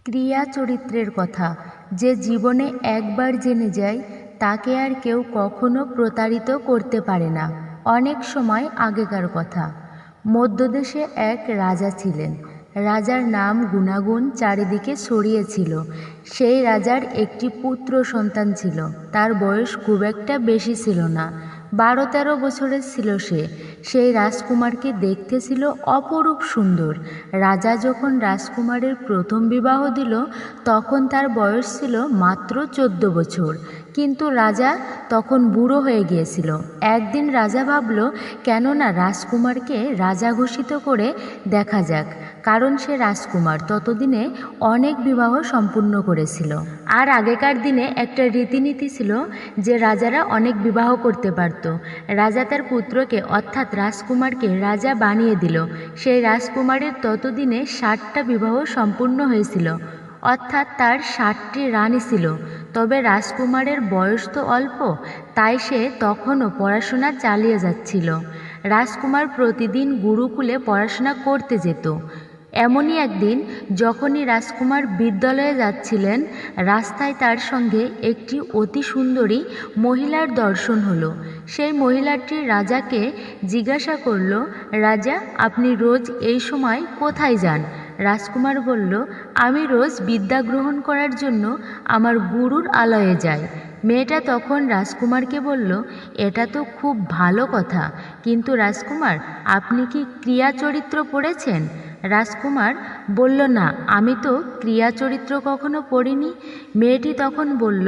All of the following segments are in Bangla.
ক্রিয়া চরিত্রের কথা যে জীবনে একবার জেনে যায় তাকে আর কেউ কখনো প্রতারিত করতে পারে না। অনেক সময় আগেকার কথা। মধ্যদেশে এক রাজা ছিলেন। রাজার নাম গুণাগুণ চারিদিকে ছড়িয়েছিল। সেই রাজার একটি পুত্র সন্তান ছিল। তার বয়স খুব একটা বেশি ছিল না, 12-13 বছরের ছিল সে। সেই রাজকুমারকে দেখতে ছিল অপরূপ সুন্দর। রাজা যখন রাজকুমারের প্রথম বিবাহ দিল তখন তার বয়স ছিল মাত্র 14 বছর। কিন্তু রাজা তখন বুড়ো হয়ে গিয়েছিল। একদিন রাজা ভাবল কেননা রাজকুমারকে রাজা ঘোষিত করে দেখা যাক, কারণ সে রাজকুমার ততদিনে অনেক বিবাহ সম্পূর্ণ করেছিল। আর আগেকার দিনে একটা রীতিনীতি ছিল যে রাজারা অনেক বিবাহ করতে পারত। রাজা তার পুত্রকে অর্থাৎ রাজকুমারকে রাজা বানিয়ে দিল। সেই রাজকুমারের ততদিনে 60টা বিবাহ সম্পূর্ণ হয়েছিল, অর্থাৎ তার 60টি রানী ছিল। তবে রাজকুমারের বয়স তো অল্প, তাই সে তখনও পড়াশোনা চালিয়ে যাচ্ছিল। রাজকুমার প্রতিদিন গুরুকুলে পড়াশোনা করতে যেত। এমনই একদিন যখনই রাজকুমার বিদ্যালয়ে যাচ্ছিলেন, রাস্তায় তার সঙ্গে একটি অতি সুন্দরী মহিলার দর্শন হলো। সেই মহিলাটি রাজাকে জিজ্ঞাসা করল, রাজা, আপনি রোজ এই সময় কোথায় যান? রাজকুমার বলল, আমি রোজ বিদ্যা গ্রহণ করার জন্য আমার গুরুর আলয়ে যাই। মেয়েটা তখন রাজকুমারকে বলল, এটা তো খুব ভালো কথা, কিন্তু রাজকুমার, আপনি কি ক্রিয়া চরিত্র পড়েছেন? রাজকুমার বলল, না, আমি তো ক্রিয়া চরিত্র কখনো পড়িনি। মেয়েটি তখন বলল,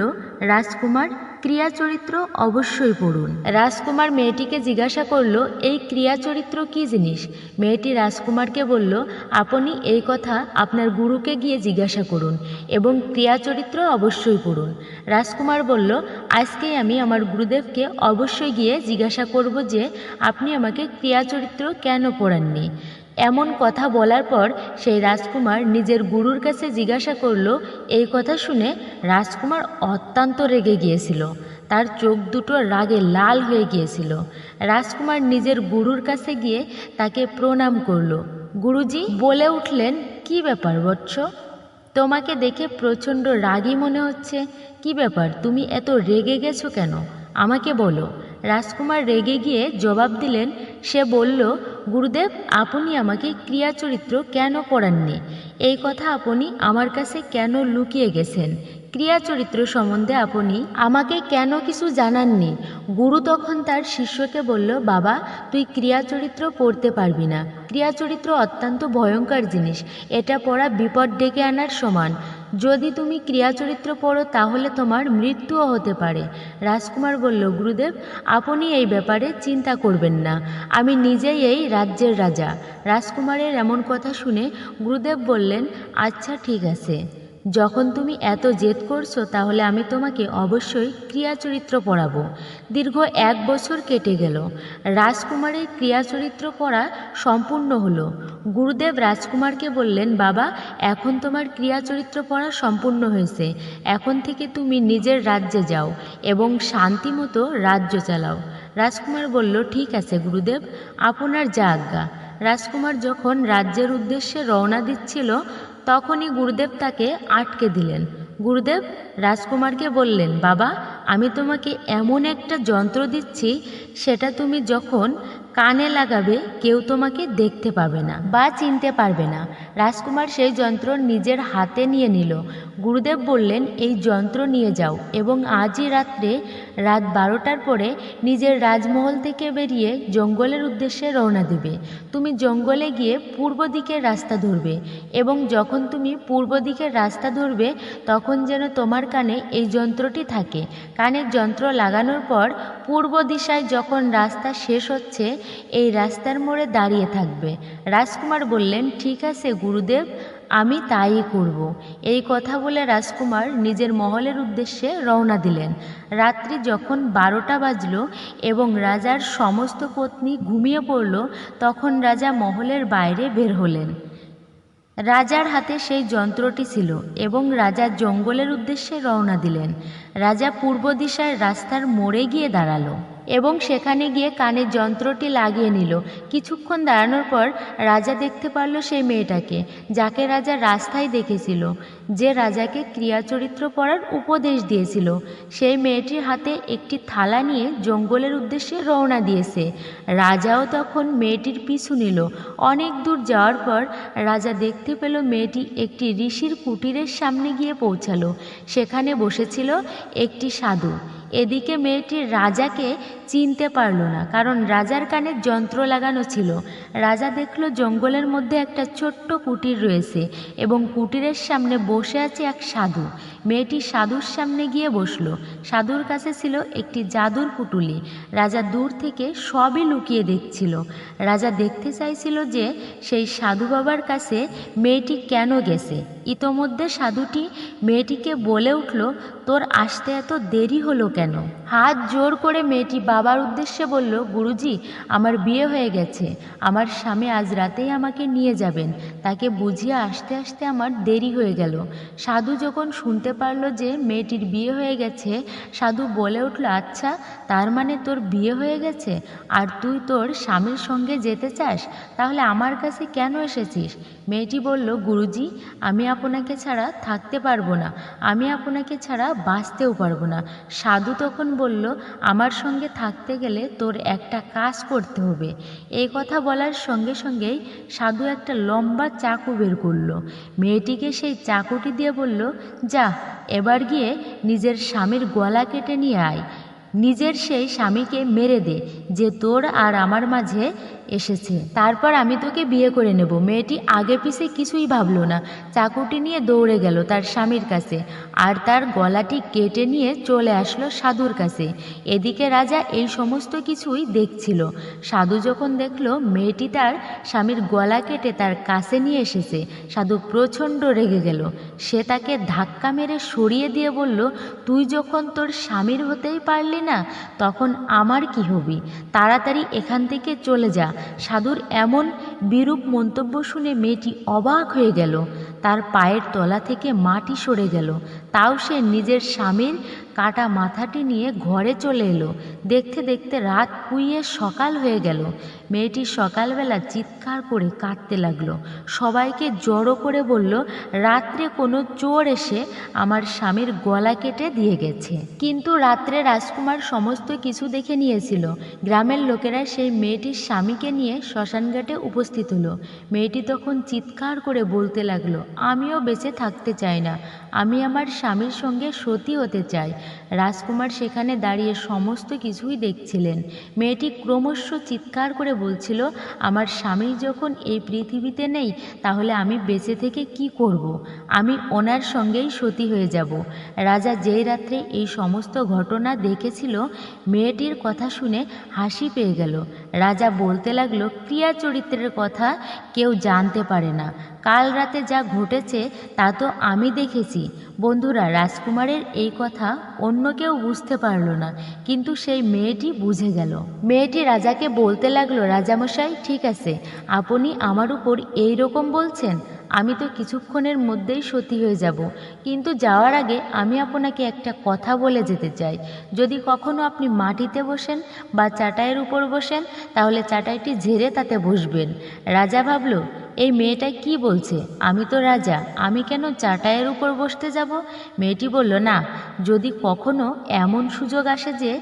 রাজকুমার, ক্রিয়া চরিত্র অবশ্যই পড়ুন। রাজকুমার মেয়েটিকে জিজ্ঞাসা করল, এই ক্রিয়া চরিত্র কী জিনিস? মেয়েটি রাজকুমারকে বলল, আপনি এই কথা আপনার গুরুকে গিয়ে জিজ্ঞাসা করুন এবং ক্রিয়া চরিত্র অবশ্যই পড়ুন। রাজকুমার বলল, আজকেই আমি আমার গুরুদেবকে অবশ্যই গিয়ে জিজ্ঞাসা করব যে আপনি আমাকে ক্রিয়া চরিত্র কেন পড়াননি। এমন কথা বলার পর সেই রাজকুমার নিজের গুরুর কাছে জিজ্ঞাসা করল। এই কথা শুনে রাজকুমার অত্যন্ত রেগে গিয়েছিল। তার চোখ দুটো রাগে লাল হয়ে গিয়েছিল। রাজকুমার নিজের গুরুর কাছে গিয়ে তাকে প্রণাম করল। গুরুজি বলে উঠলেন, কি ব্যাপার বৎস? তোমাকে দেখে প্রচণ্ড রাগী মনে হচ্ছে। কি ব্যাপার, তুমি এত রেগে গেছো কেন? আমাকে বলো। রাজকুমার রেগে গিয়ে জবাব দিলেন। সে বলল, গুরুদেব, আপনি আমাকে ক্রিয়া চরিত্র কেন পড়াননি? এই কথা আপনি আমার কাছে কেন লুকিয়ে গেছেন? ক্রিয়া চরিত্র সম্বন্ধে আপনি আমাকে কেন কিছু জানাননি? গুরু তখন তার শিষ্যকে বলল, বাবা, তুই ক্রিয়া চরিত্র পড়তে পারবি না। ক্রিয়া চরিত্র অত্যন্ত ভয়ঙ্কর জিনিস। এটা পড়া বিপদ ডেকে আনার সমান। যদি তুমি ক্রিয়া চরিত্র পড়ো তাহলে তোমার মৃত্যুও হতে পারে। রাজকুমার বলল, গুরুদেব, আপনি এই ব্যাপারে চিন্তা করবেন না, আমি নিজেই এই রাজ্যের রাজা। রাজকুমারের এমন কথা শুনে গুরুদেব বললেন, আচ্ছা ঠিক আছে, যখন তুমি এত জেদ করছো তাহলে আমি তোমাকে অবশ্যই ক্রিয়া চরিত্র পড়াবো। দীর্ঘ 1 বছর কেটে গেল। রাজকুমারের ক্রিয়া চরিত্র পড়া সম্পূর্ণ হলো। গুরুদেব রাজকুমারকে বললেন, বাবা, এখন তোমার ক্রিয়া চরিত্র পড়া সম্পূর্ণ হয়েছে। এখন থেকে তুমি নিজের রাজ্যে যাও এবং শান্তিমতো রাজ্য চালাও। রাজকুমার বলল, ঠিক আছে গুরুদেব, আপনার যা আজ্ঞা। রাজকুমার যখন রাজ্যের উদ্দেশ্যে রওনা দিচ্ছিল তখনই গুরুদেব তাকে আটকে দিলেন। গুরুদেব রাজকুমারকে বললেন, বাবা, আমি তোমাকে এমন একটা যন্ত্র দিচ্ছি, সেটা তুমি যখন কানে লাগাবে কেউ তোমাকে দেখতে পাবে না বা চিনতে পারবে না। রাজকুমার সেই যন্ত্র নিজের হাতে নিয়ে নিল। গুরুদেব বললেন, এই যন্ত্র নিয়ে যাও এবং আজই রাত্রে রাত 12টার পরে নিজের রাজমহল থেকে বেরিয়ে জঙ্গলের উদ্দেশ্যে রওনা দেবে। তুমি জঙ্গলে গিয়ে পূর্ব দিকের রাস্তা ধরবে এবং যখন তুমি পূর্ব দিকের রাস্তা ধরবে তখন যেন তোমার কানে এই যন্ত্রটি থাকে। কানের যন্ত্র লাগানোর পর পূর্ব দিশায় যখন রাস্তা শেষ হচ্ছে এই রাস্তার মোড়ে দাঁড়িয়ে থাকবে। রাজকুমার বললেন, ঠিক আছে গুরুদেব, আমি তাই করব। এই কথা বলে রাজকুমার নিজের মহলের উদ্দেশ্যে রওনা দিলেন। রাত্রি যখন 12টা বাজল এবং রাজার সমস্ত পত্নী ঘুমিয়ে পড়ল তখন রাজা মহলের বাইরে বের হলেন। রাজার হাতে সেই যন্ত্রটি ছিল এবং রাজা জঙ্গলের উদ্দেশ্যে রওনা দিলেন। রাজা পূর্ব দিশায় রাস্তার মোড়ে গিয়ে দাঁড়ালো এবং সেখানে গিয়ে কানের যন্ত্রটি লাগিয়ে নিল। কিছুক্ষণ দাঁড়ানোর পর রাজা দেখতে পারল সেই মেয়েটাকে, যাকে রাজা রাস্তায় দেখেছিল, যে রাজাকে ক্রিয়া চরিত্র পড়ার উপদেশ দিয়েছিল। সেই মেয়েটির হাতে একটি থালা নিয়ে জঙ্গলের উদ্দেশ্যে রওনা দিয়েছে। রাজাও তখন মেয়েটির পিছু নিল। অনেক দূর যাওয়ার পর রাজা দেখতে পেল মেয়েটি একটি ঋষির কুটিরের সামনে গিয়ে পৌঁছালো। সেখানে বসেছিল একটি সাধু। এদিকে মেয়েটি রাজাকে চিনতে পারল না, কারণ রাজার কানে যন্ত্র লাগানো ছিল। রাজা দেখল জঙ্গলের মধ্যে একটা ছোট্ট কুটির রয়েছে এবং কুটিরের সামনে বসে আছে এক সাধু। মেয়েটি সাধুর সামনে গিয়ে বসলো। সাধুর কাছে ছিল একটি জাদুর পুটুলি। রাজা দূর থেকে সবই লুকিয়ে দেখছিল। রাজা দেখতে চাইছিল যে সেই সাধু বাবার কাছে মেয়েটি কেন গেছে। ইতোমধ্যে সাধুটি মেয়েটিকে বলে উঠল, তোর আসতে এত দেরি হলো কেন? হাত জোর করে মেয়েটি বাবার উদ্দেশ্যে বলল, গুরুজি, আমার বিয়ে হয়ে গেছে। আমার স্বামী আজ রাতেই আমাকে নিয়ে যাবেন। তাকে বুঝিয়ে আসতে আসতে আমার দেরি হয়ে গেল। সাধু যখন শুনতে পারল যে মেয়েটির বিয়ে হয়ে গেছে, সাধু বলে উঠল, আচ্ছা, তার মানে তোর বিয়ে হয়ে গেছে আর তুই তোর স্বামীর সঙ্গে যেতে চাস? তাহলে আমার কাছে কেন এসেছিস? মেয়েটি বলল, গুরুজি, আমি আপনাকে ছাড়া থাকতে পারবো না, আমি আপনাকে ছাড়া বাঁচতেও পারবো না। সাধু তখন বলল, আমার সঙ্গে থাকতে গেলে তোর একটা কাজ করতে হবে। এই কথা বলার সঙ্গে সঙ্গেই সাধু একটা লম্বা চাকু বের করলো। মেয়েটিকে সেই চাকুটি দিয়ে বলল, যা, এবার গিয়ে নিজের স্বামীর গলা কেটে নিয়ে আয়। নিজের সেই স্বামীকে মেরে দে যে তোর আর আমার মাঝে এসেছে, তারপর আমি তোকে বিয়ে করে নেব। মেয়েটি আগে পিছে কিছুই ভাবলো না, চাকুটি নিয়ে দৌড়ে গেল তার স্বামীর কাছে আর তার গলাটি কেটে নিয়ে চলে আসলো সাধুর কাছে। এদিকে রাজা এই সমস্ত কিছুই দেখছিল। সাধু যখন দেখলো মেয়েটি তার স্বামীর গলা কেটে তার কাছে নিয়ে এসেছে, সাধু প্রচণ্ড রেগে গেল। সে তাকে ধাক্কা মেরে সরিয়ে দিয়ে বলল, তুই যখন তোর স্বামীর হতেই পারলি না, তখন আমার কি হবি? তাড়াতাড়ি এখান থেকে চলে যা। সাধুর এমন বিরূপ মন্তব্য শুনে মেয়েটি অবাক হয়ে গেল। তার পায়ের তলা থেকে মাটি সরে গেল। তাও সে নিজের স্বামীর কাটা মাথাটি নিয়ে ঘরে চলে এলো। দেখতে দেখতে রাত পুইয়ে সকাল হয়ে গেল। মেয়েটি সকালবেলা চিৎকার করে কাঁদতে লাগলো। সবাইকে জড়ো করে বলল, রাত্রে কোনো চোর এসে আমার স্বামীর গলা কেটে দিয়ে গেছে। কিন্তু রাত্রে রাজকুমার সমস্ত কিছু দেখে নিয়েছিল। গ্রামের লোকেরা সেই মেয়েটির স্বামীকে নিয়ে শ্মশানঘাটে উপস্থিত হলো। মেয়েটি তখন চিৎকার করে বলতে লাগলো, আমিও বেঁচে থাকতে চাই না, আমি আমার স্বামীর সঙ্গে সতী হতে চাই। রাজকুমার সেখানে দাঁড়িয়ে সমস্ত কিছুই দেখছিলেন। মেয়েটি ক্রমশ চিৎকার করে বলছিল, আমার স্বামী যখন এই পৃথিবীতে নেই, তাহলে আমি বেঁচে থেকে কি করব? আমি ওনার সঙ্গেই সতী হয়ে যাব। রাজা যেই রাত্রে এই সমস্ত ঘটনা দেখেছিল, মেয়েটির কথা শুনে হাসি পেয়ে গেল। রাজা বলতে লাগলো, ক্রিয়া চরিত্রের কথা কেউ জানতে পারে না। কাল রাতে যা ঘটেছে তা তো আমি দেখেছি। বন্ধুরা, রাজকুমারের এই কথা অন্য কেউ বুঝতে পারল না, কিন্তু সেই মেয়েটি বুঝে গেল। মেয়েটি রাজাকে বলতে লাগলো, রাজামশাই, ঠিক আছে, আপনি আমার উপর এই রকম বলছেন, আমি তো কিছুক্ষণের মধ্যেই সতী হয়ে যাব, কিন্তু যাওয়ার আগে আমি আপনাকে একটা কথা বলে যেতে চাই। যদি কখনো আপনি মাটিতে বসেন বা চাটাইয়ের উপর বসেন, তাহলে চাটাইটি ঝেড়ে তাতে বসবেন। রাজা ভাবল, এই মেয়েটা কি বলছে? আমি তো রাজা, আমি কেন চাটাইয়ের উপর বসতে যাব? মেয়েটি বলল, না, যদি কখনো এমন সুযোগ আসে যে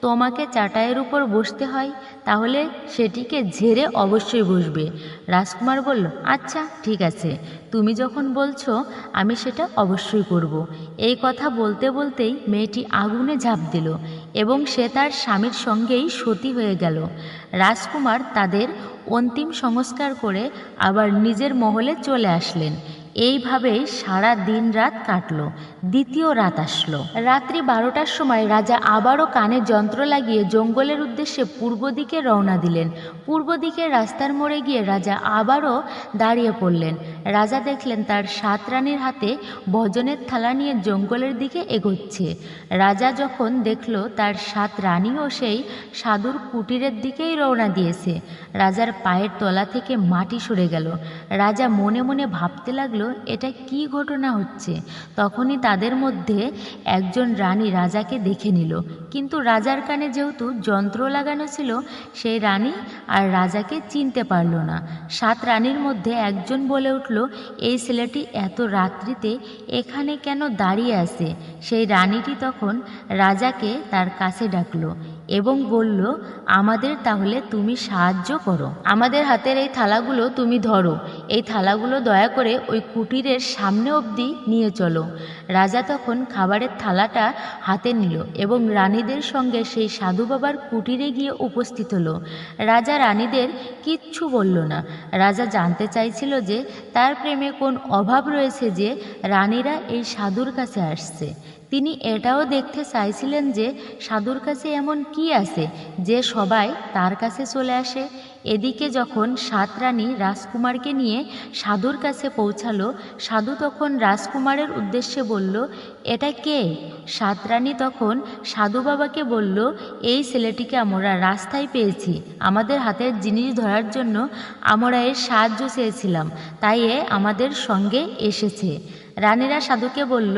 তোমাকে চাটাইয়ের উপর বসতে হয়, তাহলে সেটিকে ঝেড়ে অবশ্যই বসবে। রাজকুমার বলল, আচ্ছা, ঠিক আছে, তুমি যখন বলছো আমি সেটা অবশ্যই করব। এই কথা বলতে বলতেই মেয়েটি আগুনে ঝাঁপ দিল এবং সে তার স্বামীর সঙ্গেই সতী হয়ে গেল। রাজকুমার তাদের অন্তিম সংস্কার করে আবার নিজের মহলে চলে আসলেন। এইভাবেই সারা দিন রাত কাটল। দ্বিতীয় রাত আসলো। রাত্রি 12টার সময় রাজা আবারও কানে যন্ত্র লাগিয়ে জঙ্গলের উদ্দেশ্যে পূর্ব দিকে রওনা দিলেন। পূর্ব দিকের রাস্তার মোড়ে গিয়ে রাজা আবারও দাঁড়িয়ে পড়লেন। রাজা দেখলেন তার 7 রানীর হাতে ভোজনের থালা নিয়ে জঙ্গলের দিকে এগোচ্ছে। রাজা যখন দেখল তার 7 রানীও সেই সাধুর কুটিরের দিকেই রওনা দিয়েছে, রাজার পায়ের তলা থেকে মাটি সরে গেল। রাজা মনে মনে ভাবতে লাগলো, এটা কি ঘটনা হচ্ছে। তখনই তাদের মধ্যে একজন রানী রাজাকে দেখে নিল, কিন্তু রাজার কানে যেহেতু যন্ত্র লাগানো ছিল, সেই রানী আর রাজাকে চিনতে পারল না। 7 রানীর মধ্যে একজন বলে উঠল, এই ছেলেটি এত রাত্রিতে এখানে কেন দাঁড়িয়ে আছে। সেই রানীটি তখন রাজাকে তার কাছে ডাকলো এবং বলল, আমাদের তাহলে তুমি সাহায্য করো, আমাদের হাতের এই থালাগুলো তুমি ধরো, এই থালাগুলো দয়া করে ওই কুটিরের সামনে অবধি নিয়ে চলো। রাজা তখন খাবারের থালাটা হাতে নিল এবং রানীদের সঙ্গে সেই সাধু বাবার কুটিরে গিয়ে উপস্থিত হলো। রাজা রানীদের কিচ্ছু বলল না। রাজা জানতে চাইছিল যে তার প্রেমে কোন অভাব রয়েছে যে রানীরা এই সাধুর কাছে আসছে। তিনি এটাও দেখতে চাইছিলেন যে সাধুর কাছে এমন কি আছে যে সবাই তার কাছে চলে আসে। এদিকে যখন 7 রানী রাজকুমারকে নিয়ে সাধুর কাছে পৌঁছালো, সাধু তখন রাজকুমারের উদ্দেশ্যে বলল, এটা কে? 7 রানী তখন সাধু বাবাকে বলল, এই ছেলেটিকে আমরা রাস্তায় পেয়েছি, আমাদের হাতের জিনিস ধরার জন্য আমরা এর সাহায্য চেয়েছিলাম, তাই এ আমাদের সঙ্গে এসেছে। রানীরা সাধুকে বলল,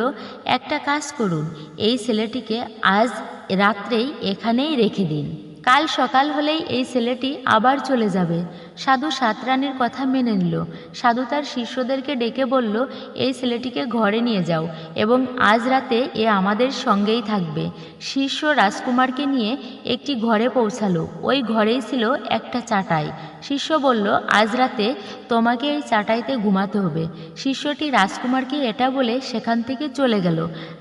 একটা কাজ করুন, এই ছেলেটিকে আজ রাত্রেই এখানেই রেখে দিন, কাল সকাল হলেই এই ছেলেটি আবার চলে যাবে। সাধু 7 রানীর কথা মেনে নিল। সাধু তার শিষ্যদেরকে ডেকে বলল, এই ছেলেটিকে ঘরে নিয়ে যাও এবং আজ রাতে এ আমাদের সঙ্গেই থাকবে। শিষ্য রাজকুমারকে নিয়ে একটি ঘরে পৌঁছালো। ওই ঘরেই ছিল একটা চাটাই। শিষ্য বলল, আজ রাতে তোমাকে এই চাটাইতে ঘুমাতে হবে। শিষ্যটি রাজকুমারকে এটা বলে সেখান থেকে চলে গেল।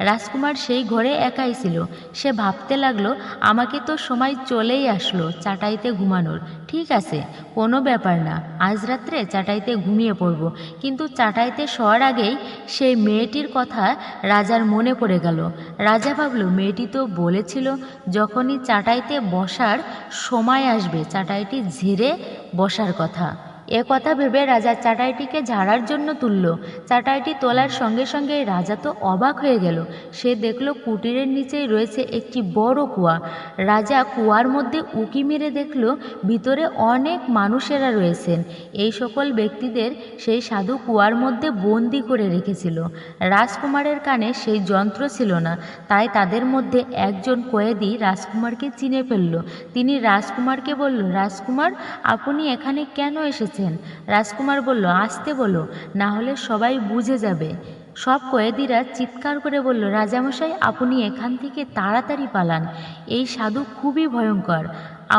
রাজকুমার সেই ঘরে একাই ছিল। সে ভাবতে লাগলো, আমাকে তো সময় চলেই আসলো চাটাইতে ঘুমানোর, ঠিক আছে, কোনো ব্যাপার না, আজ রাত্রে চাটাইতে ঘুমিয়ে পড়ব। কিন্তু চাটাইতে শোয়ার আগেই সেই মেয়েটির কথা রাজার মনে পড়ে গেল। রাজা ভাবল, মেয়েটি তো বলেছিল যখনই চাটাইতে বসার সময় আসবে চাটাইটি ঝেড়ে বসার কথা। এ কথা ভেবে রাজা চাটাইটিকে ঝাড়ার জন্য তুলল। চাটাইটি তোলার সঙ্গে সঙ্গে রাজা তো অবাক হয়ে গেল। সে দেখল কুটিরের নিচেই রয়েছে একটি বড় কুয়া। রাজা কুয়ার মধ্যে উঁকি মেরে দেখল ভিতরে অনেক মানুষেরা রয়েছেন। এই সকল ব্যক্তিদের সেই সাধু কুয়ার মধ্যে বন্দি করে রেখেছিল। রাজকুমারের কানে সেই যন্ত্র ছিল না, তাই তাদের মধ্যে একজন কয়েদি রাজকুমারকে চিনে ফেলল। তিনি রাজকুমারকে বলল, রাজকুমার, আপনি এখানে কেন এসেছেন? রাজকুমার বলল, আসতে বলো, না হলে সবাই বুঝে যাবে। সব কয়েদিরা চিৎকার করে বলল, রাজামশাই, আপনি এখান থেকে তাড়াতাড়ি পালান, এই সাধু খুবই ভয়ঙ্কর,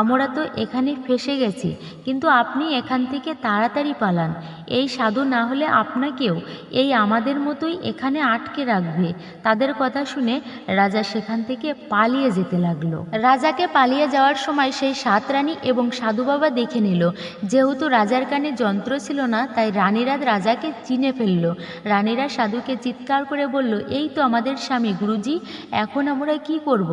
আমরা তো এখানে ফেঁসে গেছি, কিন্তু আপনি এখান থেকে তাড়াতাড়ি পালান, এই সাধু না হলে আপনাকেও এই আমাদের মতোই এখানে আটকে রাখবে। তাদের কথা শুনে রাজা সেখান থেকে পালিয়ে যেতে লাগলো। রাজাকে পালিয়ে যাওয়ার সময় সেই 7 রানী এবং সাধু বাবা দেখে নিল। যেহেতু রাজার কানে যন্ত্র ছিল না, তাই রানীরা রাজাকে চিনে ফেলল। রানীরা সাধুকে চিৎকার করে বলল, এই তো আমাদের স্বামী, গুরুজি, এখন আমরা কি করব?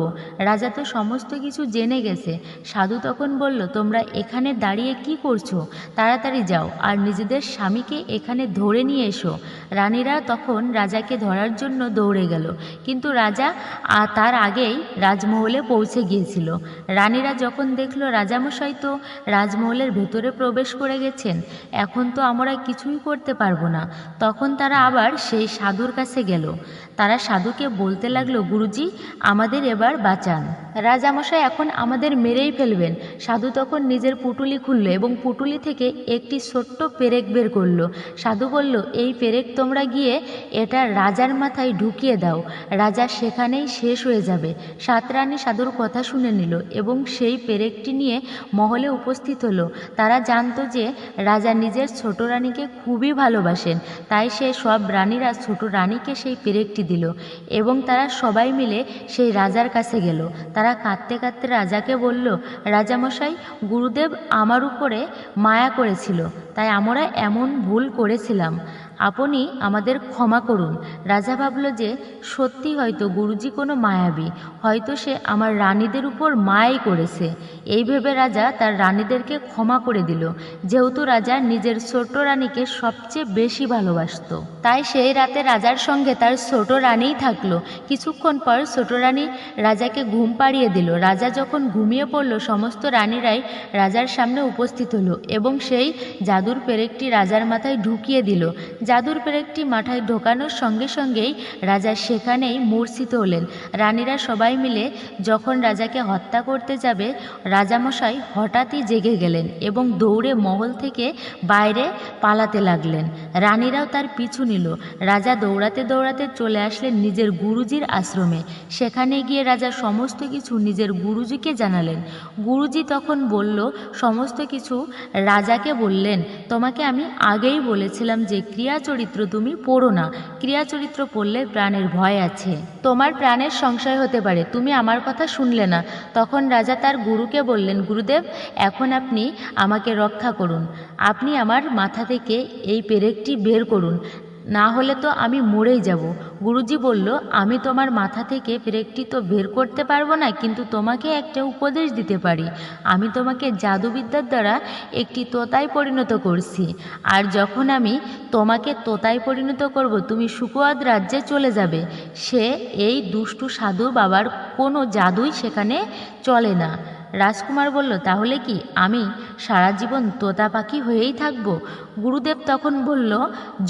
রাজা তো সমস্ত কিছু জেনে গেছে। সাধু তখন বলল, তোমরা এখানে দাঁড়িয়ে কি করছো? তাড়াতাড়ি যাও আর নিজেদের স্বামীকে এখানে ধরে নিয়ে এসো। রানীরা তখন রাজাকে ধরার জন্য দৌড়ে গেল, কিন্তু রাজা তার আগেই রাজমহলে পৌঁছে গিয়েছিল। রানীরা যখন দেখলো রাজামশাই তো রাজমহলের ভেতরে প্রবেশ করে গেছেন, এখন তো আমরা কিছুই করতে পারবো না, তখন তারা আবার সেই সাধুর কাছে গেল। তারা সাধুকে বলতে লাগলো, গুরুজি, আমাদের এবার বাঁচান, রাজামশাই এখন আমাদের মেরেই ফেলবেন। সাধু তখন নিজের পুটুলি খুলল এবং পুটুলি থেকে একটি ছোট্ট পেরেক বের করলো। সাধু বলল, এই পেরেক তোমরা গিয়ে এটা রাজার মাথায় ঢুকিয়ে দাও, রাজা সেখানেই শেষ হয়ে যাবে। 7 রানী সাধুর কথা শুনে নিল এবং সেই পেরেকটি নিয়ে মহলে উপস্থিত হলো। তারা জানতো যে রাজা নিজের ছোট রানীকে খুবই ভালোবাসেন, তাই সে সব রানীরা ছোট রানীকে সেই পেরেকটি দিল এবং তারা সবাই মিলে সেই রাজার কাছে গেল। তারা কাঁদতে কাঁদতে রাজাকে বলল, রাজামশাই, গুরুদেব আমার উপরে মায়া করেছিল, তাই আমরা এমন ভুল করেছিলাম, আপনি আমাদের ক্ষমা করুন। রাজা ভাবল যে সত্যি হয়তো গুরুজি কোনো মায়াবী, হয়তো সে আমার রানীদের উপর মায়াই করেছে। এই ভেবে রাজা তার রানীদেরকে ক্ষমা করে দিল। যেহেতু রাজা নিজের ছোট রানীকে সবচেয়ে বেশি ভালোবাসত, তাই সেই রাতে রাজার সঙ্গে তার ছোট রানীই থাকলো। কিছুক্ষণ পর ছোট রানী রাজাকে ঘুম পাড়িয়ে দিল। রাজা যখন ঘুমিয়ে পড়ল, সমস্ত রানীরাই রাজার সামনে উপস্থিত হলো এবং সেই জাদুর পেরেকটি রাজার মাথায় ঢুকিয়ে দিল। জাদুর পেরেকটি মাথায় ঢোকানোর সঙ্গে সঙ্গেই রাজা সেখানেই মূর্ছিত হলেন। রানীরা সবাই মিলে যখন রাজাকে হত্যা করতে যাবে, রাজামশাই হঠাৎই জেগে গেলেন এবং দৌড়ে মহল থেকে বাইরে পালাতে লাগলেন। রানীরাও তার পিছু নিল। রাজা দৌড়াতে দৌড়াতে চলে আসলেন নিজের গুরুজির আশ্রমে। সেখানে গিয়ে রাজা সমস্ত কিছু নিজের গুরুজিকে জানালেন। গুরুজি তখন বলল, সমস্ত কিছু রাজাকে বললেন, তোমাকে আমি আগেই বলেছিলাম যে ক্রিয়া চরিত্র তুমি পড়ো না। ক্রিয়া চরিত্র পড়লে প্রাণের ভয় আছে, তোমার প্রাণের সংশয় হতে পারে, তুমি আমার কথা শুনলে না। তখন রাজা তার গুরুকে বললেন, গুরুদেব, এখন আপনি আমাকে রক্ষা করুন, আপনি আমার মাথা থেকে এই পেরেকটি বের করুন, না হলে তো আমি মরেই যাব। গুরুজি বলল, আমি তোমার মাথা থেকে পেরেকটি তো বের করতে পারবো না, কিন্তু তোমাকে একটা উপদেশ দিতে পারি। আমি তোমাকে জাদুবিদ্যার দ্বারা একটি তোতায় পরিণত করছি, আর যখন আমি তোমাকে তোতায় পরিণত করব, তুমি সুকোয়াদ রাজ্যে চলে যাবে। সে এই দুষ্টু সাধু বাবার কোনো জাদুই সেখানে চলে না। রাজকুমার বলল, তাহলে কি আমি সারা জীবন তোতা পাখি হয়েই থাকব? গুরুদেব তখন বলল,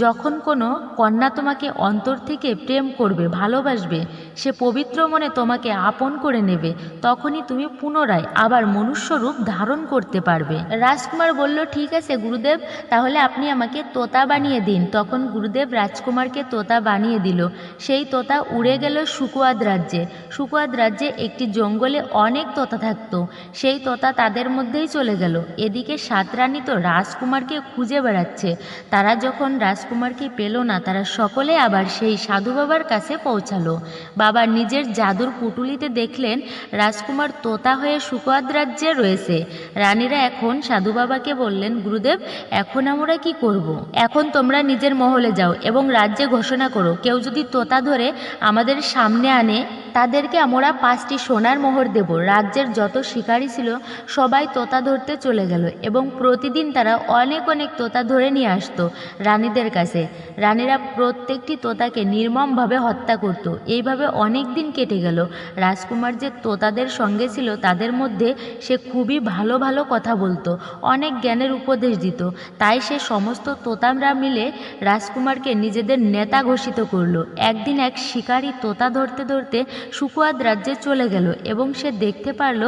যখন কোনো কন্যা তোমাকে অন্তর থেকে প্রেম করবে, ভালোবাসবে, সে পবিত্র মনে তোমাকে আপন করে নেবে, তখনই তুমি পুনরায় আবার মনুষ্য রূপ ধারণ করতে পারবে। রাজকুমার বলল, ঠিক আছে গুরুদেব, তাহলে আপনি আমাকে তোতা বানিয়ে দিন। তখন গুরুদেব রাজকুমারকে তোতা বানিয়ে দিল। সেই তোতা উড়ে গেল সুকোয়াদ রাজ্যে। সুকোয়াদ রাজ্যে একটি জঙ্গলে অনেক তোতা থাকতো। সেই তোতা তাদের মধ্যেই চলে গেল। এদিকে সাত রানী তো রাজকুমারকে খুঁজে বেড়াচ্ছে। তারা যখন রাজকুমারকে পেল না, তারা সকলে আবার সেই সাধু বাবার কাছে পৌঁছালো। বাবা নিজের জাদুর পুটুলিতে দেখলেন রাজকুমার তোতা হয়ে সুকোয়াদ রাজ্যে রয়েছে। রানীরা এখন সাধু বাবাকে বললেন, গুরুদেব, এখন আমরা কি করব? এখন তোমরা নিজের মহলে যাও এবং রাজ্যে ঘোষণা করো, কেউ যদি তোতা ধরে আমাদের সামনে আনে, তাদেরকে আমরা 5টি সোনার মোহর দেব। রাজ্যের যত শিকারী ছিল সবাই তোতা ধরতে চলে গেল এবং প্রতিদিন তারা অনেক অনেক তোতা ধরে নিয়ে আসতো রানীদের কাছে। রানীরা প্রত্যেকটি তোতাকে নির্মমভাবে হত্যা করত। এইভাবে অনেক দিন কেটে গেল। রাজকুমার যে তোতাদের সঙ্গে ছিল, তাদের মধ্যে সে খুবই ভালো ভালো কথা বলতো, অনেক জ্ঞানের উপদেশ দিত। তাই সে সমস্ত তোতামরা মিলে রাজকুমারকে নিজেদের নেতা ঘোষিত করলো। একদিন এক শিকারী তোতা ধরতে ধরতে সুকোয়াদ রাজ্যে চলে গেল এবং সে দেখতে পারল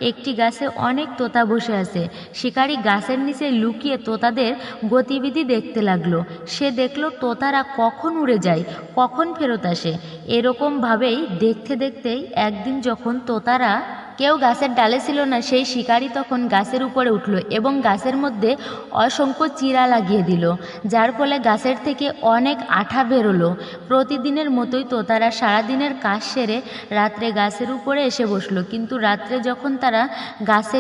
একটি গাছে অনেক তোতা বসে আছে। শিকারী গাছের নিচে লুকিয়ে তোতাদের গতিবিধি দেখতে লাগলো। সে দেখলো তোতারা কখন উড়ে যায়, কখন ফেরত আসে। এরকমভাবেই দেখতে দেখতেই একদিন যখন তোতারা কেউ গাছের ডালে ছিল না, সেই শিকারী তখন গাছের উপরে উঠল এবং গাছের মধ্যে অসংখ্য চিরা লাগিয়ে দিল, যার ফলে গাছের থেকে অনেক আঠা বেরোলো। প্রতিদিনের মতোই তোতারা সারাদিনের কাজ সেরে রাত্রে গাছের উপরে এসে বসলো। কিন্তু রাত্রে যখন তারা গাছে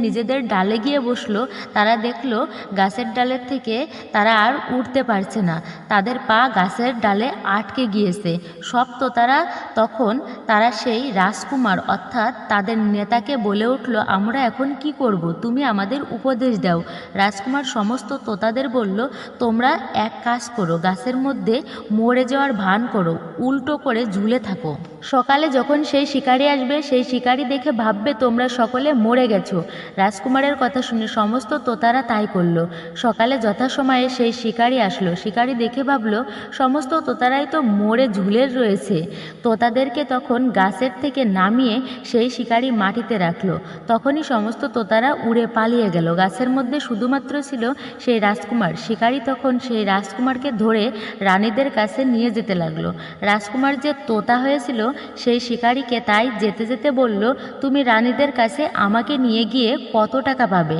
নিজেদের ডালে গিয়ে বসলো, তারা দেখলো গাছের ডালের থেকে তারা আর উঠতে পারছে না, তাদের পা গাছের ডালে আটকে গিয়েছে। সব তোতারা তখন তারা সেই রাজকুমার অর্থাৎ তাদের নেতাকে বলে উঠল, আমরা এখন কি করব, তুমি আমাদের উপদেশ দাও। রাজকুমার সমস্ত তোতাদের বলল, তোমরা এক কাজ করো, গাছের মধ্যে মরে যাওয়ার ভান করো, উল্টো করে ঝুলে থাকো। সকালে যখন সেই শিকারী আসবে, সেই শিকারী দেখে ভাববে তোমরা সকলে মরে গেছো। রাজকুমারের কথা শুনে সমস্ত তোতারা তাই করলো। সকালে যথাসময়ে সেই শিকারী আসলো। শিকারী দেখে ভাবলো সমস্ত তোতারাই তো মরে ঝুলে রয়েছে। তোতাদেরকে তখন গাছের থেকে নামিয়ে সেই শিকারী মাটিতে রাখলো। তখনই সমস্ত তোতারা উড়ে পালিয়ে গেল। গাছের মধ্যে শুধুমাত্র ছিল সেই রাজকুমার। শিকারী তখন সেই রাজকুমারকে ধরে রানীদের কাছে নিয়ে যেতে লাগলো। রাজকুমার যে তোতা হয়েছিল, সেই শিকারীকে তাই যেতে যেতে বলল, তুমি রানীদের কাছে আমাকে নিয়ে গিয়ে কত টাকা পাবে?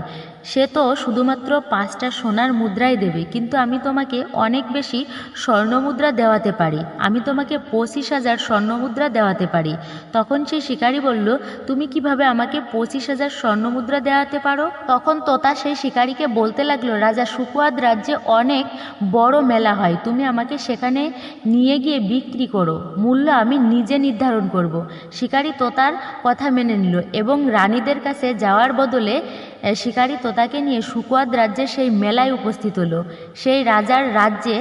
সে তো শুধুমাত্র 5টা সোনার মুদ্রাই দেবে, কিন্তু আমি তোমাকে অনেক বেশি স্বর্ণমুদ্রা দেওয়াতে পারি। আমি তোমাকে 25,000 স্বর্ণমুদ্রা দেওয়াতে পারি। তখন সেই শিকারী বলল, তুমি কিভাবে আমাকে 25,000 স্বর্ণমুদ্রা দেওয়াতে পারো? তখন তোতা সেই শিকারীকে বলতে লাগলো, রাজা সুকোয়াদ রাজ্যে অনেক বড় মেলা হয়, তুমি আমাকে সেখানে নিয়ে গিয়ে বিক্রি করো, মূল্য আমি নিজে নির্ধারণ করব। শিকারী তোতার কথা মেনে নিল এবং রানীদের কাছে যাওয়ার বদলে শিকারী তোতাকে নিয়ে সুকুয়াদ রাজ্যে সেই মেলায় উপস্থিত হলো। সেই রাজার রাজ্যে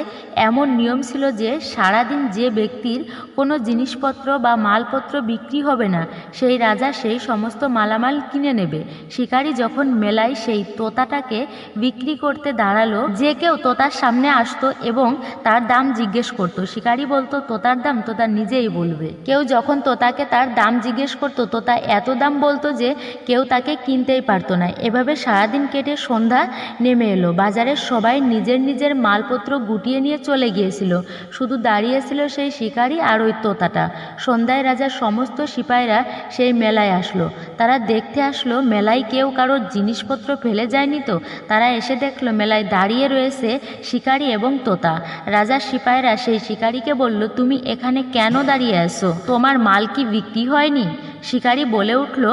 এমন নিয়ম ছিল যে সারাদিন যে ব্যক্তির কোনো জিনিসপত্র বা মালপত্র বিক্রি হবে না, সেই রাজা সেই সমস্ত মালামাল কিনে নেবে। শিকারী যখন মেলায় সেই তোতাটাকে বিক্রি করতে দাঁড়ালো, যে কেউ তোতার সামনে আসতো এবং তার দাম জিজ্ঞেস করতো। শিকারী বলতো তোতার দাম তোতা নিজেই বলবে। কেউ যখন তোতাকে তার দাম জিজ্ঞেস করতো, তোতা এত দাম বলতো যে কেউ তাকে কিনতেই পারতো না। এভাবে সারাদিন কেটে সন্ধ্যা নেমে এলো। বাজারের সবাই নিজের নিজের মালপত্র গুটিয়ে নিয়ে চলে গিয়েছিল, শুধু দাঁড়িয়েছিল সেই শিকারী আর ওই তোতাটা। সন্ধ্যায় রাজার সমস্ত সিপাহীরা সেই মেলায় আসলো। তারা দেখতে আসলো মেলায় কেউ কারোর জিনিসপত্র ফেলে যায়নি তো। তারা এসে দেখলো মেলায় দাঁড়িয়ে রয়েছে শিকারী এবং তোতা। রাজার সিপাহীরা সেই শিকারীকে বলল, তুমি এখানে কেন দাঁড়িয়ে আছো? তোমার মাল কি বিক্রি হয়নি? শিকারী বলে উঠল,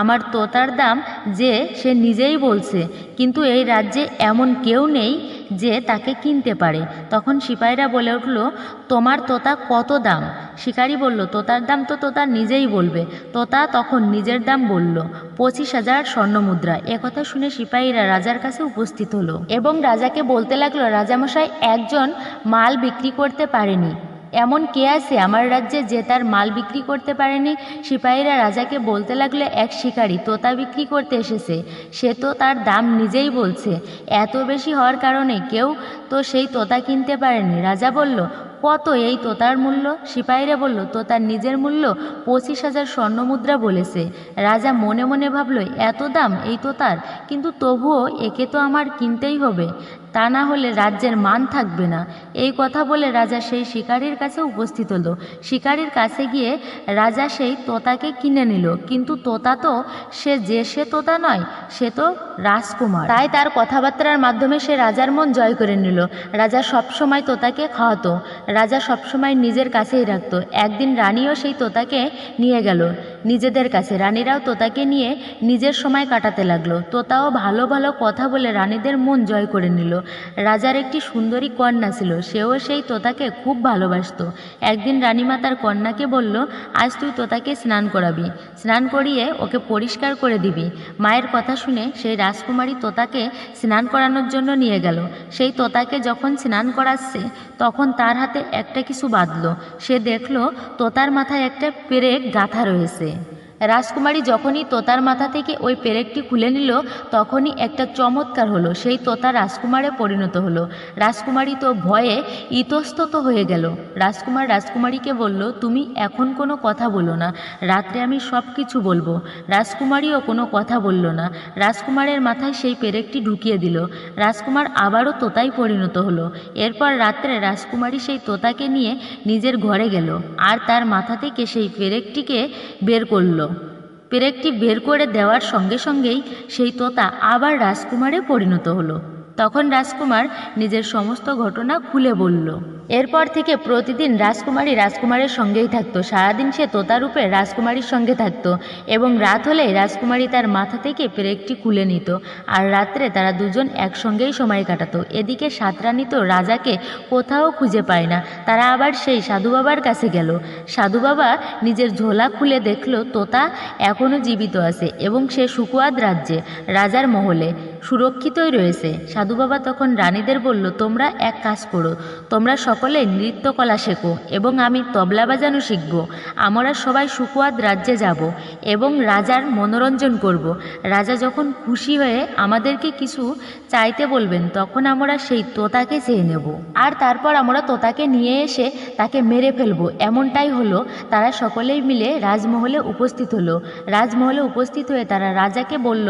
আমার তোতার দাম যে সে নিজেই বলছে, কিন্তু এই রাজ্যে এমন কেউ নেই যে তাকে কিনতে পারে। তখন সিপাহীরা বলে উঠল, তোমার তোতা কত দাম? শিকারী বলল, তোতার দাম তো তোতা নিজেই বলবে। তোতা তখন নিজের দাম বলল, 25,000 স্বর্ণমুদ্রা। একথা শুনে সিপাহীরা রাজার কাছে উপস্থিত হলো এবং রাজাকে বলতে লাগলো, রাজামশাই, একজন মাল বিক্রি করতে পারেনি। এমন কে আছে আমার রাজ্যে যে তার মাল বিক্রি করতে পারেনি? সিপাহীরা রাজাকে বলতে লাগলো, এক শিকারী তোতা বিক্রি করতে এসেছে, সে তো তার দাম নিজেই বলছে। এত বেশি হওয়ার কারণে কেউ তো সেই তোতা কিনতে পারেনি। রাজা বলল, কত এই তোতার মূল্য? সিপাহীরা বলল, তোতার নিজের মূল্য 25,000 স্বর্ণমুদ্রা বলেছে। রাজা মনে মনে ভাবল, এত দাম এই তোতার, কিন্তু তবুও একে তো আমার কিনতেই হবে, তা না হলে রাজ্যের মান থাকবে না। এই কথা বলে রাজা সেই শিকারীর কাছে উপস্থিত হলো। শিকারীর কাছে গিয়ে রাজা সেই তোতাকে কিনে নিল, কিন্তু তোতা তো সে তোতা নয়, সে তো রাজকুমার। তাই তার কথাবার্তার মাধ্যমে সে রাজার মন জয় করে নিল। রাজা সবসময় তোতাকে খাওয়াতো, রাজা সবসময় নিজের কাছেই রাখতো। একদিন রানীও সেই তোতাকে নিয়ে গেল নিজেদের কাছে। রানীরাও তোতাকে নিয়ে নিজের সময় কাটাতে লাগলো। তোতাও ভালো ভালো কথা বলে রানীদের মন জয় করে নিল। রাজার একটি সুন্দরী কন্যা ছিল, সেও সেই তোতাকে খুব ভালোবাসতো। একদিন রানীমা তার কন্যাকে বলল, আজ তুই তোতাকে স্নান করাবি, স্নান করিয়ে ওকে পরিষ্কার করে দিবি। মায়ের কথা শুনে সেই রাজকুমারী তোতাকে স্নান করানোর জন্য নিয়ে গেল। সেই তোতাকে যখন স্নান করাচ্ছে তখন তার হাতে একটা কিছু বাঁধল। সে দেখল তোতার মাথায় একটা পেরেক গাঁথা রয়েছে। রাজকুমারী যখনই তোতার মাথা থেকে ওই পেরেকটি খুলে নিল, তখনই একটা চমৎকার হলো। সেই তোতা রাজকুমারে পরিণত হলো। রাজকুমারী তো ভয়ে ইতস্তত হয়ে গেল। রাজকুমার রাজকুমারীকে বলল, তুমি এখন কোনো কথা বলো না, রাত্রে আমি সব কিছু বলবো। রাজকুমারীও কোনো কথা বলল না। রাজকুমারের মাথায় সেই পেরেকটি ঢুকিয়ে দিল। রাজকুমার আবারও তোতায় পরিণত হলো। এরপর রাত্রে রাজকুমারী সেই তোতাকে নিয়ে নিজের ঘরে গেল আর তার মাথা থেকে সেই পেরেকটিকে বের করলো। পেরেকটি বের করে দেওয়ার সঙ্গে সঙ্গেই সেই তোতা আবার রাজকুমারে পরিণত হলো। তখন রাজকুমার নিজের সমস্ত ঘটনা খুলে বলল। এরপর থেকে প্রতিদিন রাজকুমারী রাজকুমারের সঙ্গেই থাকতো। সারাদিন সে তোতারূপে রাজকুমারীর সঙ্গে থাকতো এবং রাত হলেই রাজকুমারী তার মাথা থেকে পেরেকটি খুলে নিত আর রাত্রে তারা দুজন একসঙ্গেই সময় কাটাতো। এদিকে সাতরানী তো রাজাকে কোথাও খুঁজে পায় না। তারা আবার সেই সাধু বাবার কাছে গেল। সাধু বাবা নিজের ঝোলা খুলে দেখল তোতা এখনও জীবিত আছে এবং সে সুকুয়াদ রাজ্যে রাজার মহলে সুরক্ষিতই রয়েছে। সাধু বাবা তখন রানীদের বলল, তোমরা এক কাজ করো, তোমরা সকলে নৃত্যকলা শেখো এবং আমি তবলা বাজানো শিখব। আমরা সবাই সুকুয়াদ রাজ্যে যাব এবং রাজার মনোরঞ্জন করব। রাজা যখন খুশি হয়ে আমাদেরকে কিছু চাইতে বলবেন, তখন আমরা সেই তোতাকে চেয়ে নেব আর তারপর আমরা তোতাকে নিয়ে এসে তাকে মেরে ফেলবো। এমনটাই হলো। তারা সকলেই মিলে রাজমহলে উপস্থিত হলো। রাজমহলে উপস্থিত হয়ে তারা রাজাকে বলল,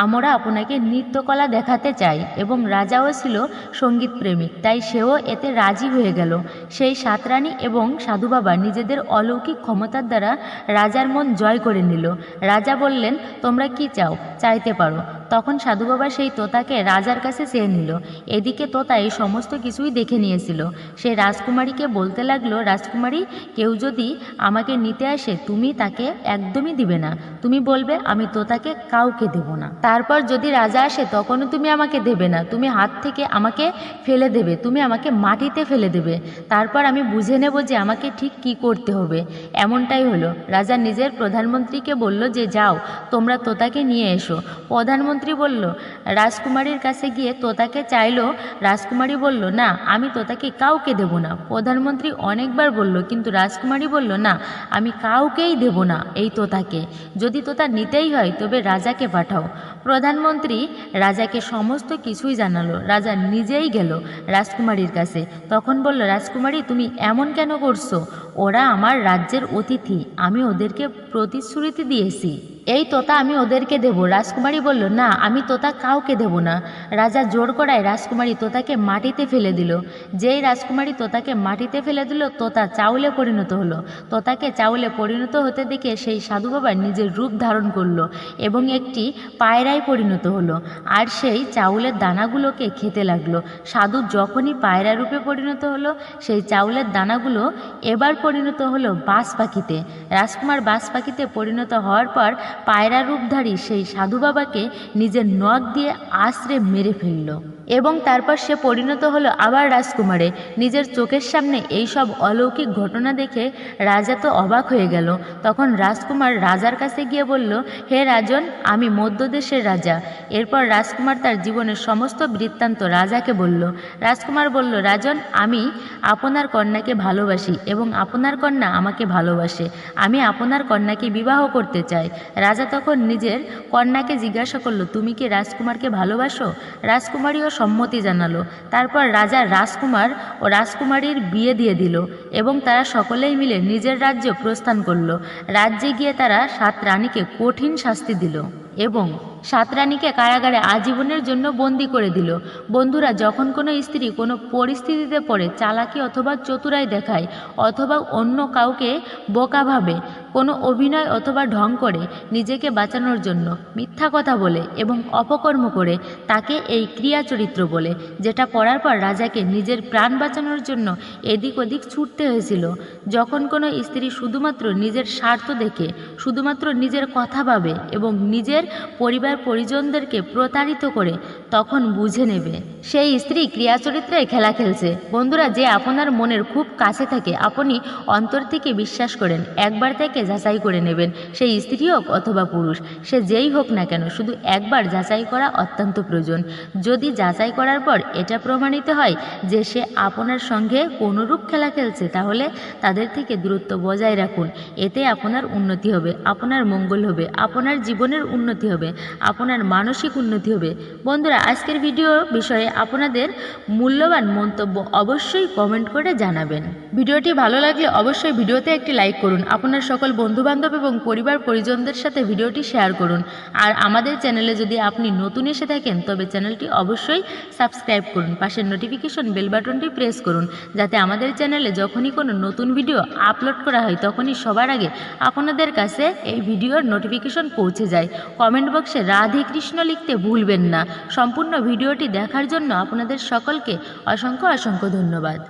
আমরা আপনাকে নৃত্যকলা দেখাতে চাই। এবং রাজাও ছিল সঙ্গীত প্রেমিক, তাই সেও এতে রাজি হয়ে গেল। সেই সাতরানী এবং সাধু বাবা নিজেদের অলৌকিক ক্ষমতার দ্বারা রাজার মন জয় করে নিল। রাজা বললেন, তোমরা কি চাও, চাইতে পারো। তখন সাধু বাবা সেই তোতাকে রাজার কাছে চেয়ে নিল। এদিকে তোতা এই সমস্ত কিছুই দেখে নিয়েছিল। সে রাজকুমারীকে বলতে লাগলো, রাজকুমারী, কেউ যদি আমাকে নিতে আসে তুমি তাকে একদমই দিবে না। তুমি বলবে আমি তোতাকে কাউকে দেব না। তারপর যদি রাজা আসে তখনও তুমি আমাকে দেবে না, তুমি হাত থেকে আমাকে ফেলে দেবে, তুমি আমাকে মাটিতে ফেলে দেবে। তারপর আমি বুঝে নেব যে আমাকে ঠিক কি করতে হবে। এমনটাই হলো। রাজা নিজের প্রধানমন্ত্রীকে বলল যে, যাও তোমরা তোতাকে নিয়ে এসো। প্রধানমন্ত্রী প্রধানমন্ত্রী বলল রাজকুমারীর কাছে গিয়ে তোতাকে চাইলো। রাজকুমারী বলল না, আমি তোতাকে কাউকে দেব না। প্রধানমন্ত্রী অনেকবার বলল, কিন্তু রাজকুমারী বলল না, আমি কাউকেই দেব না এই তোতাকে। যদি তোতা নিতেই হয় তবে রাজাকে পাঠাও। প্রধানমন্ত্রী রাজাকে সমস্ত কিছুই জানালো। রাজা নিজেই গেল রাজকুমারীর কাছে। তখন বলল, রাজকুমারী তুমি এমন কেন করছো? ওরা আমার রাজ্যের অতিথি, আমি ওদেরকে প্রতিশ্রুতি দিয়েছি এই তোতা আমি ওদেরকে দেব। রাজকুমারী বলল না, আমি তোতা কাউকে দেব না। রাজা জোর করায় রাজকুমারী তোতাকে মাটিতে ফেলে দিল। যেই রাজকুমারী তোতাকে মাটিতে ফেলে দিল, তোতা চাউলে পরিণত হলো। তোতাকে চাউলে পরিণত হতে দেখে সেই সাধু বাবা নিজের রূপ ধারণ করলো এবং একটি পায়রায় পরিণত হলো, আর সেই চাউলের দানাগুলোকে খেতে লাগলো। সাধু যখনই পায়রা রূপে পরিণত হলো, সেই চাউলের দানাগুলো এবার পরিণত হলো বাজ পাখিতে। রাজকুমার বাজ পাখিতে পরিণত হওয়ার পর পায়রা রূপধারী সেই সাধু বাবাকে নিজের নখ দিয়ে আছড়ে মেরে ফেলল এবং তারপর সে পরিণত হলো আবার রাজকুমারে। নিজের চোখের সামনে এই সব অলৌকিক ঘটনা দেখে রাজা তো অবাক হয়ে গেল। তখন রাজকুমার রাজার কাছে গিয়ে বলল, হে রাজন, আমি মধ্যদেশের রাজা। এরপর রাজকুমার তার জীবনের সমস্ত বৃত্তান্ত রাজাকে বলল। রাজকুমার বলল, রাজন, আমি আপনার কন্যাকে ভালোবাসি এবং আপনার কন্যা আমাকে ভালোবাসে। আমি আপনার কন্যাকে বিবাহ করতে চাই। রাজা তখন নিজের কন্যাকে জিজ্ঞাসা করল, তুমি কি রাজকুমারকে ভালোবাসো? রাজকুমারীও সম্মতি জানালো। তারপর রাজা রাজকুমার ও রাজকুমারীর বিয়ে দিয়ে দিল এবং তারা সকলেই মিলে নিজের রাজ্যে প্রস্থান করল। রাজ্যে গিয়ে তারা 7 রানীকে কঠিন শাস্তি দিল এবং 7 রানীকে কারাগারে আজীবনের জন্য বন্দী করে দিল। বন্ধুরা, যখন কোনো স্ত্রী কোনো পরিস্থিতিতে পড়ে চালাকি অথবা চতুরাই দেখায় অথবা অন্য কাউকে বোকা ভাবে, কোনো অভিনয় অথবা ঢং করে নিজেকে বাঁচানোর জন্য মিথ্যা কথা বলে এবং অপকর্ম করে, তাকে এই ক্রিয়া চরিত্র বলে, যেটা পড়ার পর রাজাকে নিজের প্রাণ বাঁচানোর জন্য এদিক ওদিক ছুটতে হয়েছিল। যখন কোনো স্ত্রী শুধুমাত্র নিজের স্বার্থ দেখে, শুধুমাত্র নিজের কথা ভাবে এবং নিজের পরিবার পরিজনদেরকে প্রতারিত করে, তখন বুঝে নেবে সেই স্ত্রী ক্রিয়া চরিত্রে খেলা খেলছে। বন্ধুরা, যে আপনার মনের খুব কাছে থাকে, আপনি অন্তর থেকে বিশ্বাস করেন, একবার তাকে যাচাই করে নেবেন। সেই স্ত্রী হোক অথবা পুরুষ, সে যেই হোক না কেন, শুধু একবার যাচাই করা অত্যন্ত প্রয়োজন। যদি যাচাই করার পর এটা প্রমাণিত হয় যে সে আপনার সঙ্গে কোনোরূপ খেলা খেলছে, তাহলে তাদের থেকে দূরত্ব বজায় রাখুন। এতে আপনার উন্নতি হবে, আপনার মঙ্গল হবে, আপনার জীবনের উন্নতি হবে, আপনার মানসিক উন্নতি হবে। বন্ধুরা, আজকের ভিডিও বিষয়ে আপনাদের মূল্যবান মন্তব্য অবশ্যই কমেন্ট করে জানাবেন। ভিডিওটি ভালো লাগলে অবশ্যই ভিডিওতে একটি লাইক করুন। আপনার সকল বন্ধুবান্ধব এবং পরিবার পরিজনদের সাথে ভিডিওটি শেয়ার করুন। আর আমাদের চ্যানেলে যদি আপনি নতুন এসে থাকেন, তবে চ্যানেলটি অবশ্যই সাবস্ক্রাইব করুন। পাশের নোটিফিকেশন বেল বাটনটি প্রেস করুন, যাতে আমাদের চ্যানেলে যখনই কোনো নতুন ভিডিও আপলোড করা হয়, তখনই সবার আগে আপনাদের কাছে এই ভিডিওর নোটিফিকেশন পৌঁছে যায়। কমেন্ট বক্সে রাধে কৃষ্ণ লিখতে ভুলবেন না। সম্পূর্ণ ভিডিওটি দেখার জন্য আপনাদের সকলকে অসংখ্য অসংখ্য ধন্যবাদ।